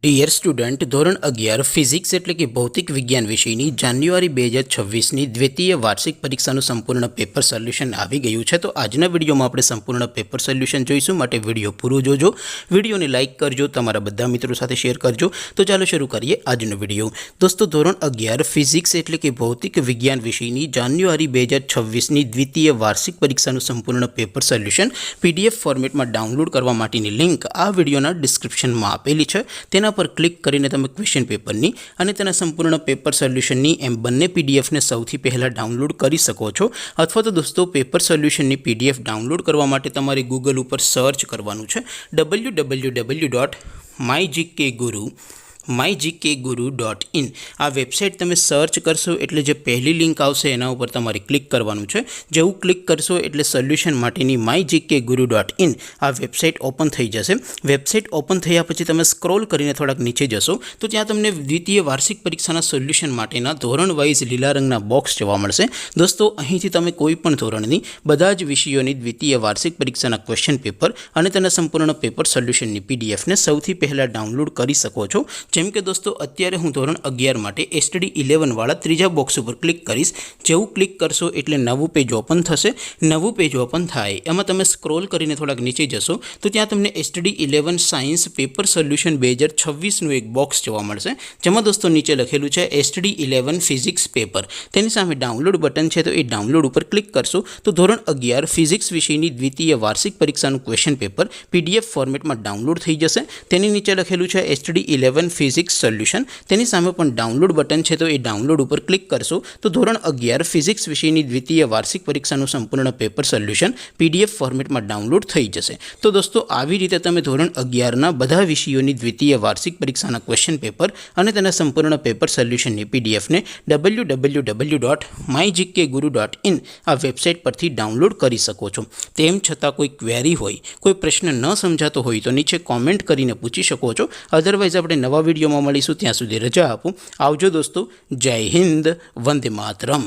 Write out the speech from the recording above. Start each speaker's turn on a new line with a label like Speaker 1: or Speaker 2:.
Speaker 1: Dear student, ધોરણ 11 physics એટલે કે ભૌતિક વિજ્ઞાન વિષયની જાન્યુઆરી 2026ની દ્વિતીય વાર્ષિક પરીક્ષાનું સંપૂર્ણ પેપર સોલ્યુશન આવી ગયું છે। તો આજના વિડીયોમાં આપણે સંપૂર્ણ પેપર સોલ્યુશન જોઈશું, માટે વિડીયો પૂરો જોજો, વિડીયોને લાઇક કરજો, તમારા બધા મિત્રો સાથે શેર કરજો। તો ચાલો શરૂ કરીએ આજનો વિડીયો। દોસ્તો, ધોરણ 11 ફિઝિક્સ એટલે કે ભૌતિક વિજ્ઞાન વિષયની જાન્યુઆરી 2026ની દ્વિતીય વાર્ષિક પરીક્ષાનું સંપૂર્ણ પેપર સોલ્યુશન PDF ફોર્મેટમાં ડાઉનલોડ કરવા માટેની લિંક આ વિડીયોના ડિસ્ક્રિપ્શનમાં આપેલી છે। તેના पर क्लिक करीने तमे क्वेश्चन पेपरनी अने तेना संपूर्ण पेपर सोल्यूशननी एम बंने पीडीएफ ने सौथी पहला डाउनलॉड करी सको छो। अथवा तो दोस्तों, पेपर सोल्यूशननी पीडीएफ डाउनलॉड करवा माटे तमारे गूगल पर सर्च करवानुं छे www.mygkguru.in। आ वेबसाइट तमे सर्च करशो एटले जे पहली लिंक आवशे एना उपर तमारे क्लिक करवानुं छे। जेवुं क्लिक करशो एटले सोल्यूशन माटेनी mygkguru.in आ वेबसाइट ओपन थई जशे। वेबसाइट ओपन थया पछी तमे स्क्रॉल करीने थोड़ाक नीचे जशो तो त्यां तमने द्वितीय वार्षिक परीक्षाना सोल्यूशन माटेना धोरण वाइज लीला रंगना बॉक्स जोवा मळशे। दोस्तों, અહીંથી તમે કોઈપણ ધોરણની બધા જ વિષયોની દ્વિતીય વાર્ષિક પરીક્ષાના ક્વેશ્ચન પેપર અને તેના સંપૂર્ણ પેપર સોલ્યુશનની PDF ને સૌથી પહેલા ડાઉનલોડ કરી શકો છો। જેમ કે દોસ્તો, અત્યારે હું ધોરણ 11 માટે STD 11 વાળા ત્રીજા બોક્સ ઉપર ક્લિક કરીશ। જેવું ક્લિક કરશો એટલે નવું પેજ ઓપન થશે। નવું પેજ ઓપન થાય એમાં તમે સ્ક્રોલ કરીને થોડાક નીચે જશો તો ત્યાં તમને STD 11 સાયન્સ પેપર સોલ્યુશન 2026નું એક બોક્સ જોવા મળશે, જેમાં દોસ્તો નીચે લખેલું છે STD 11 ફિઝિક્સ પેપર। તેની સામે ડાઉનલોડ બટન છે, તો એ ડાઉનલોડ ઉપર ક્લિક કરશો તો ધોરણ 11 ફિઝિક્સ વિષયની દ્વિતીય વાર્ષિક પરીક્ષાનું ક્વેશ્ચન પેપર PDF ફોર્મેટમાં ડાઉનલોડ થઈ જશે। તેની નીચે લખેલું છે STD 11 ફિઝિક્સ સોલ્યુશન, તેની સામે પણ ડાઉનલોડ બટન છે, તો એ ડાઉનલોડ ઉપર ક્લિક કરશો તો ધોરણ 11 ફિઝિક્સ વિષયની દ્વિતીય વાર્ષિક પરીક્ષાનું સંપૂર્ણ પેપર સોલ્યુશન PDF ફોર્મેટમાં ડાઉનલોડ થઈ જશે। તો દોસ્તો, આવી રીતે તમે ધોરણ 11ના બધા વિષયોની દ્વિતીય વાર્ષિક પરીક્ષાના ક્વેશ્ચન પેપર અને તેના સંપૂર્ણ પેપર સોલ્યુશનની PDF ને www.mygkguru.in આ વેબસાઇટ પરથી ડાઉનલોડ કરી શકો છો। તેમ છતાં કોઈ ક્વેરી હોય, કોઈ પ્રશ્ન ન સમજાતો હોય તો નીચે કોમેન્ટ કરીને પૂછી શકો છો। અધરવાઇઝ આપણે નવા વિડીયોમાં મળીશું, ત્યાં સુધી રજા આપો। આવજો દોસ્તો, જય હિન્દ, વંદે માતરમ।